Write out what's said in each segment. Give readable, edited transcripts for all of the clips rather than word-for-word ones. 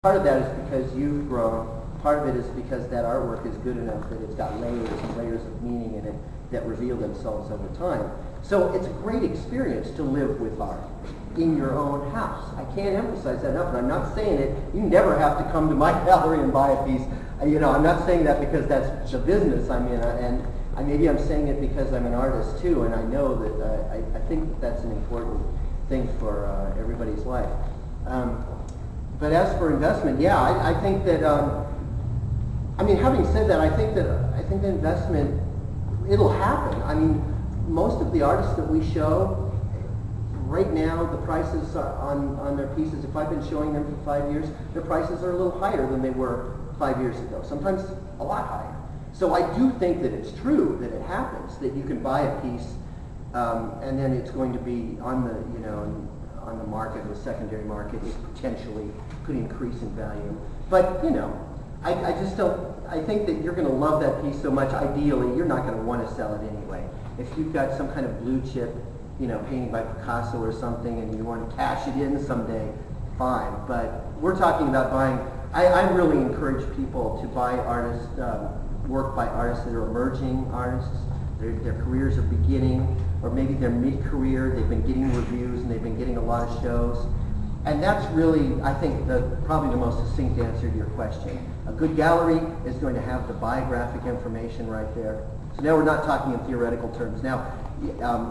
Part of that is because you've grown. Part of it is because that artwork is good enough that it's got layers and layers of meaning in it that reveal themselves over time. So it's a great experience to live with art in your own house. I can't emphasize that enough, and I'm not saying it. You never have to come to my gallery and buy a piece. You know, I'm not saying that because that's the business I'm in, and maybe I'm saying it because I'm an artist too, and I know that I think that that's an important thing for everybody's life. But as for investment, yeah, I think that. I mean, having said that, I think the investment, it'll happen. I mean, most of the artists that we show right now, the prices on their pieces, if I've been showing them for 5 years, their prices are a little higher than they were 5 years ago. Sometimes a lot higher. So I do think that it's true that it happens, that you can buy a piece and then it's going to be on the, you know, on the market, the secondary market, it potentially could increase in value. But, you know, I just don't, I think that you're going to love that piece so much, ideally, you're not going to want to sell it anyway. If you've got some kind of blue chip, you know, painting by Picasso or something and you want to cash it in someday, fine. But we're talking about buying, I really encourage people to buy artists, work by artists that are emerging artists. Their careers are beginning, or maybe they're mid-career, they've been getting reviews and they've been getting a lot of shows. And that's really, I think, probably the most succinct answer to your question. A good gallery is going to have the biographic information right there. So now we're not talking in theoretical terms. Now,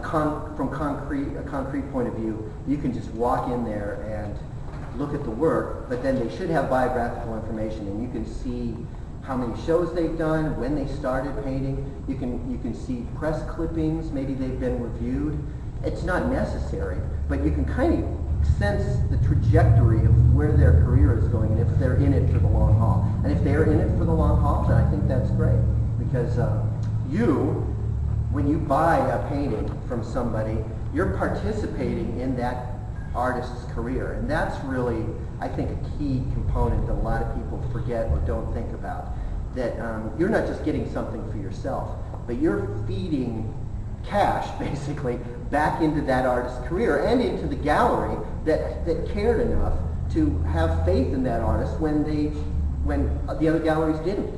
from a concrete point of view, you can just walk in there and look at the work, but then they should have biographical information, and you can see how many shows they've done, when they started painting. You can see press clippings, maybe they've been reviewed. It's not necessary, but you can kind of sense the trajectory of where their career is going and if they're in it for the long haul. And if they're in it for the long haul, then I think that's great. Because when you buy a painting from somebody, you're participating in that artist's career. And that's really, I think, a key component that a lot of people forget or don't think about. That you're not just getting something for yourself, but you're feeding cash, basically, back into that artist's career and into the gallery that cared enough to have faith in that artist when the other galleries didn't.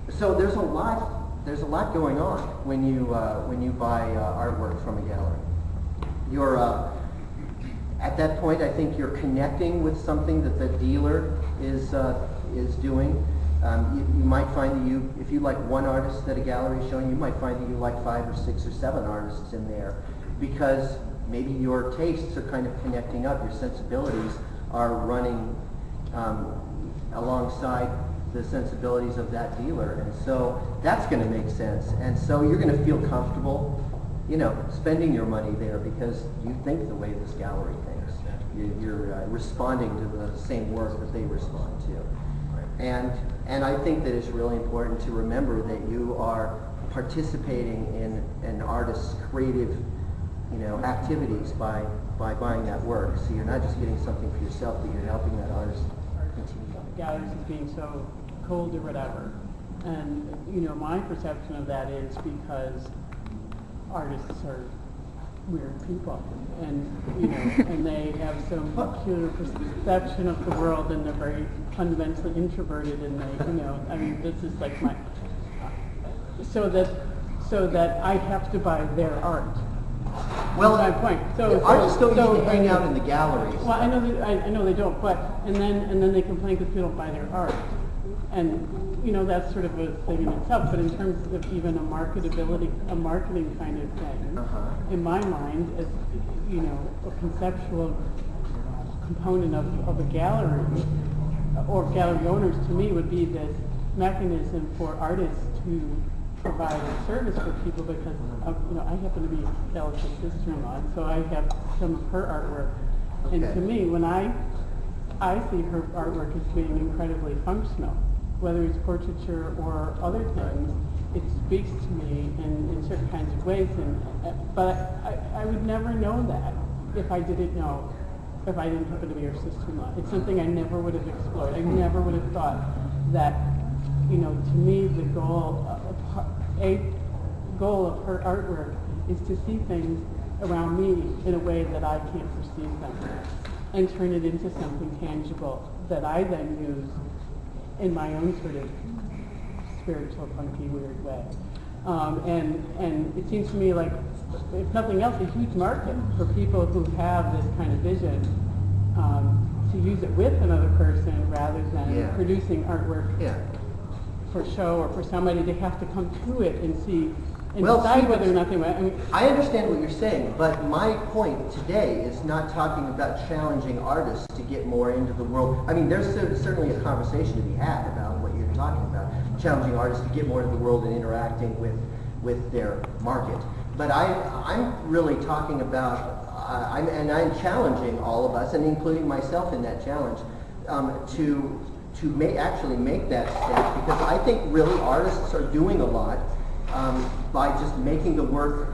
So there's a lot going on when you buy artwork from a gallery. You're at that point, I think you're connecting with something that the dealer is doing. You might find that if you like one artist that a gallery is showing, you might find that you like 5 or 6 or 7 artists in there, because maybe your tastes are kind of connecting up, your sensibilities are running alongside the sensibilities of that dealer, and so that's going to make sense. And so you're going to feel comfortable, you know, spending your money there because you think the way this gallery thinks. You're responding to the same work that they respond to. And I think that it's really important to remember that you are participating in an artist's creative, you know, activities by buying that work. So you're not just getting something for yourself, but you're helping that artist continue. Galleries as being so cold or whatever. And, you know, my perception of that is because artists are weird people, and, you know, and they have some peculiar perception of the world, and they're very fundamentally introverted, and they, you know, I mean, this is like my, so that I have to buy their art. Well, that's my point. Artists don't need to hang out in the galleries. Well, I know they don't, but and then they complain because people don't buy their art, and you know that's sort of a thing in itself. But in terms of even a marketing kind of thing, in my mind, as you know, a conceptual component of a gallery or gallery owners, to me, would be this mechanism for artists to provide a service for people, because you know, I happen to be Alice's sister-in-law, and so I have some of her artwork. Okay. And to me, when I see her artwork as being incredibly functional, whether it's portraiture or other things, it speaks to me in certain kinds of ways. But I would never know that if I didn't happen to be her sister-in-law. It's something I never would have explored. I never would have thought that, you know, to me, the goal of her artwork is to see things around me in a way that I can't perceive them, and turn it into something tangible that I then use in my own sort of spiritual, funky, weird way. And it seems to me like, if nothing else, a huge market for people who have this kind of vision to use it with another person rather than producing artwork for show or for somebody. They have to come to it and see and decide whether or not they want. I mean, I understand what you're saying, but my point today is not talking about challenging artists to get more into the world. I mean, there's certainly a conversation to be had about what you're talking about, challenging artists to get more into the world and interacting with their market. But I'm really talking about, I'm challenging all of us, and including myself in that challenge, to actually make that step, because I think really artists are doing a lot by just making the work,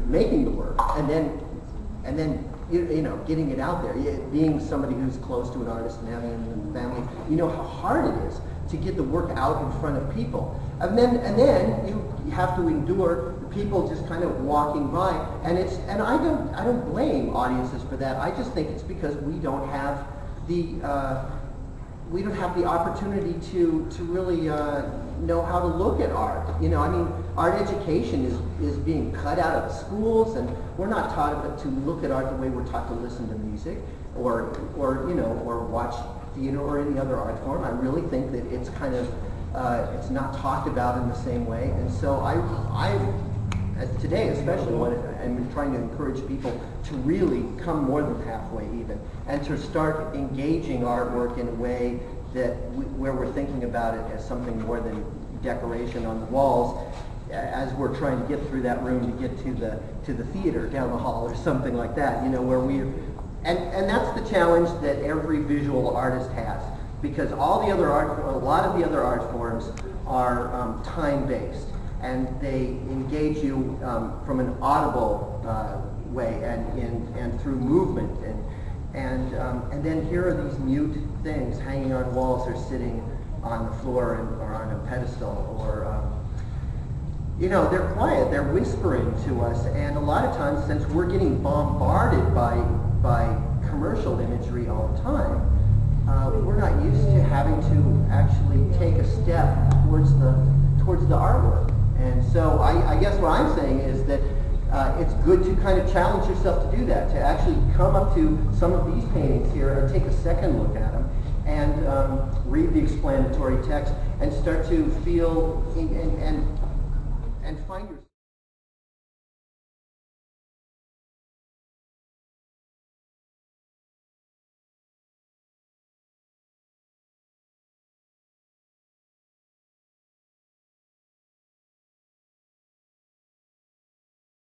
and then you know, getting it out there. Being somebody who's close to an artist and having them in the family, you know how hard it is to get the work out in front of people, and then you have to endure people just kind of walking by, and I don't blame audiences for that. I just think it's because we don't have the opportunity to really know how to look at art. You know, I mean, art education is being cut out of schools, and we're not taught to look at art the way we're taught to listen to music, or you know, or watch theater or any other art form. I really think that it's kind of it's not talked about in the same way, and so today especially, when I'm trying to encourage people to really come more than halfway even, and to start engaging artwork in a way that where we're thinking about it as something more than decoration on the walls, as we're trying to get through that room to get to the theater down the hall or something like that. You know, where and that's the challenge that every visual artist has, because a lot of the other art forms are time-based, and they engage you from an audible way and through movement, and then here are these mute things hanging on walls or sitting on the floor or on a pedestal, or you know, they're quiet, they're whispering to us, and a lot of times, since we're getting bombarded by commercial imagery all the time, we're not used to having to actually take a step towards the artwork. And so I guess what I'm saying is that it's good to kind of challenge yourself to do that, to actually come up to some of these paintings here and take a second look at them, and read the explanatory text and start to feel and find yourself.